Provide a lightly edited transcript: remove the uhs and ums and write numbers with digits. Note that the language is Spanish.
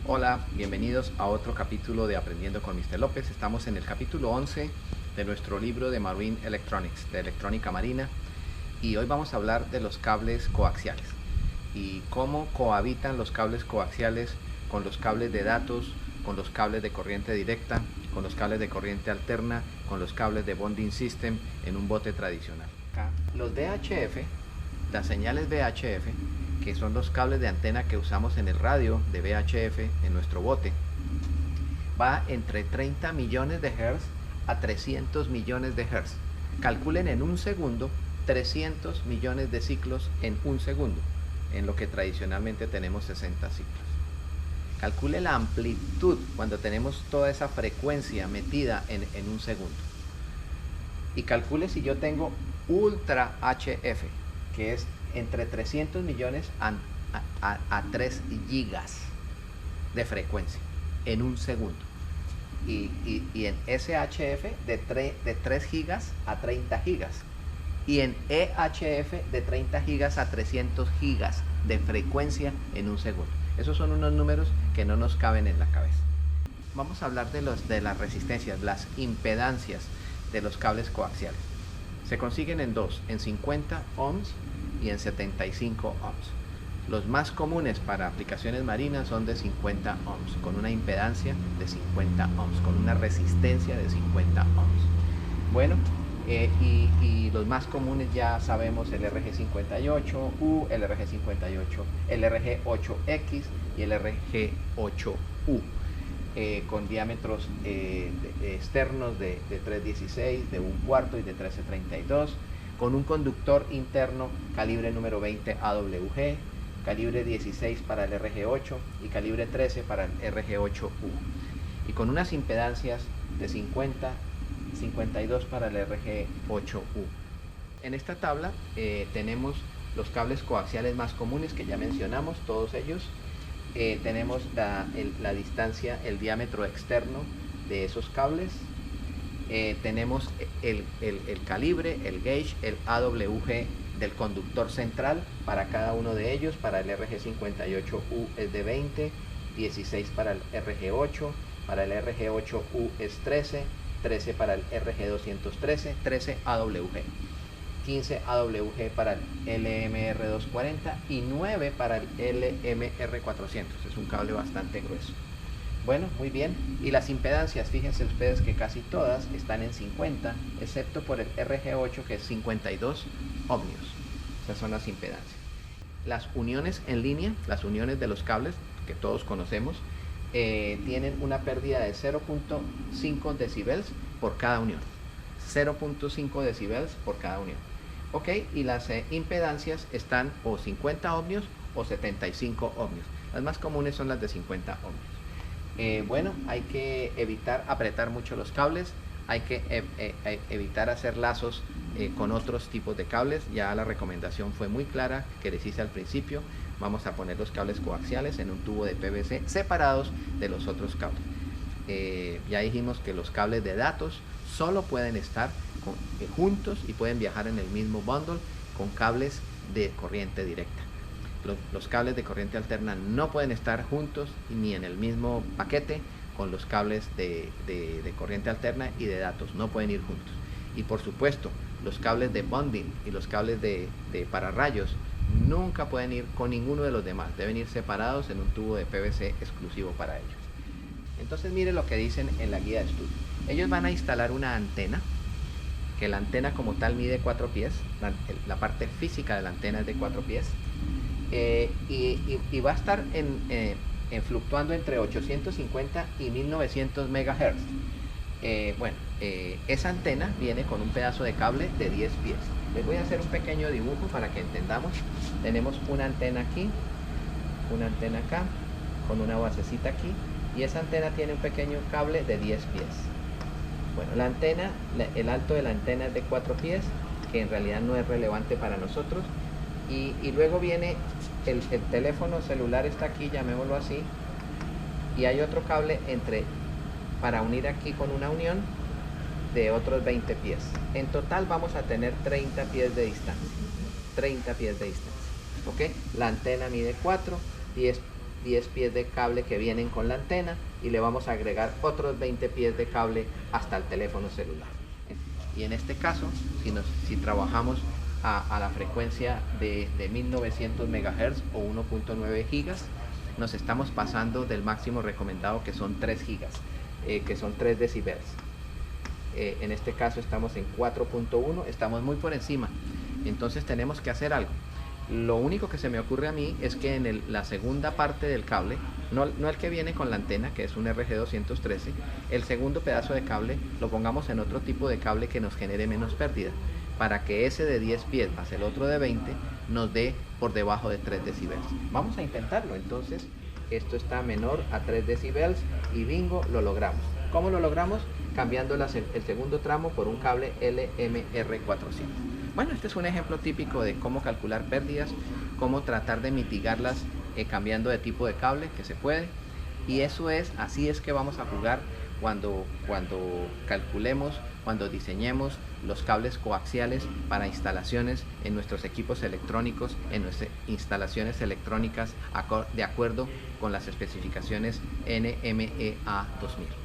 Hola, bienvenidos a otro capítulo de Aprendiendo con Mr. López. Estamos en el capítulo 11 de nuestro libro de Marine Electronics, de electrónica marina, y hoy vamos a hablar de los cables coaxiales y cómo cohabitan los cables coaxiales con los cables de datos, con los cables de corriente directa, con los cables de corriente alterna, con los cables de bonding system en un bote tradicional. Los VHF, las señales VHF, que son los cables de antena que usamos en el radio de VHF en nuestro bote, va entre 30 millones de Hz a 300 millones de Hz. Calculen en un segundo 300 millones de ciclos en un segundo, en lo que tradicionalmente tenemos 60 ciclos. Calcule la amplitud cuando tenemos toda esa frecuencia metida en un segundo. Y calcule si yo tengo ultra HF, que es entre 300 millones a 3 gigas de frecuencia en un segundo. Y en SHF de 3 gigas a 30 gigas. Y en EHF de 30 gigas a 300 gigas de frecuencia en un segundo. Esos son unos números que no nos caben en la cabeza. Vamos a hablar de las resistencias, las impedancias de los cables coaxiales. Se consiguen en dos, en 50 ohms y en 75 ohms. Los más comunes para aplicaciones marinas son de 50 ohms, con una impedancia de 50 ohms, con una resistencia de 50 ohms. Bueno, y los más comunes ya sabemos el RG58U, el RG58, el RG8X y el RG8U. Con diámetros externos de 316, de 1/4 y de 1332, con un conductor interno calibre número 20 AWG, calibre 16 para el RG8 y calibre 13 para el RG8U, y con unas impedancias de 50, 52 para el RG8U. En esta tabla tenemos los cables coaxiales más comunes que ya mencionamos, todos ellos. Tenemos la distancia, el diámetro externo de esos cables. Tenemos el calibre, el gauge, el AWG del conductor central para cada uno de ellos. Para el RG58U es de 20, 16 para el RG8, para el RG8U es 13, 13 para el RG213, 13 AWG. 15 AWG para el LMR240 y 9 para el LMR400. Es un cable bastante grueso. Bueno, muy bien. Y las impedancias, fíjense ustedes que casi todas están en 50, excepto por el RG8 que es 52 ohmios. Esas son las impedancias. Las uniones en línea, las uniones de los cables que todos conocemos, tienen una pérdida de 0.5 decibels por cada unión. 0.5 decibels por cada unión. Ok, y las impedancias están o 50 ohmios o 75 ohmios. Las más comunes son las de 50 ohmios. Bueno, hay que evitar apretar mucho los cables, hay que evitar hacer lazos con otros tipos de cables. Ya la recomendación fue muy clara, que les hice al principio. Vamos a poner los cables coaxiales en un tubo de PVC separados de los otros cables. Ya dijimos que los cables de datos solo pueden estar juntos y pueden viajar en el mismo bundle con cables de corriente directa. Los cables de corriente alterna no pueden estar juntos ni en el mismo paquete con los cables de corriente alterna y de datos, no pueden ir juntos. Y por supuesto, los cables de bonding y los cables de pararrayos nunca pueden ir con ninguno de los demás, deben ir separados en un tubo de PVC exclusivo para ellos. Entonces mire lo que dicen en la guía de estudio. Ellos van a instalar una antena, que la antena como tal mide 4 pies, la parte física de la antena es de 4 pies, y va a estar fluctuando entre 850 y 1900 MHz. Esa antena viene con un pedazo de cable de 10 pies. Les voy a hacer un pequeño dibujo para que entendamos. Tenemos una antena aquí, una antena acá, con una basecita aquí, y esa antena tiene un pequeño cable de 10 pies. Bueno, la antena, el alto de la antena es de 4 pies, que en realidad no es relevante para nosotros. Y luego viene el teléfono celular, está aquí, llamémoslo así, y hay otro cable para unir aquí con una unión de otros 20 pies. En total vamos a tener 30 pies de distancia. 30 pies de distancia. ¿Ok? La antena mide 4, 10 10 pies de cable que vienen con la antena y le vamos a agregar otros 20 pies de cable hasta el teléfono celular. Y en este caso, si trabajamos a la frecuencia de 1900 MHz o 1.9 gigas, nos estamos pasando del máximo recomendado, que son 3 gigas, que son 3 decibelios. En este caso estamos en 4.1, estamos muy por encima, entonces tenemos que hacer algo. Lo único que se me ocurre a mí es que en la segunda parte del cable, no el que viene con la antena, que es un RG213, el segundo pedazo de cable lo pongamos en otro tipo de cable que nos genere menos pérdida, para que ese de 10 pies más el otro de 20 nos dé por debajo de 3 decibelios. Vamos a intentarlo. Entonces, esto está menor a 3 decibelios y bingo, lo logramos. ¿Cómo lo logramos? Cambiando el segundo tramo por un cable LMR400. Bueno, este es un ejemplo típico de cómo calcular pérdidas, cómo tratar de mitigarlas cambiando de tipo de cable, que se puede. Y así es que vamos a jugar cuando calculemos, cuando diseñemos los cables coaxiales para instalaciones en nuestros equipos electrónicos, en nuestras instalaciones electrónicas de acuerdo con las especificaciones NMEA 2000.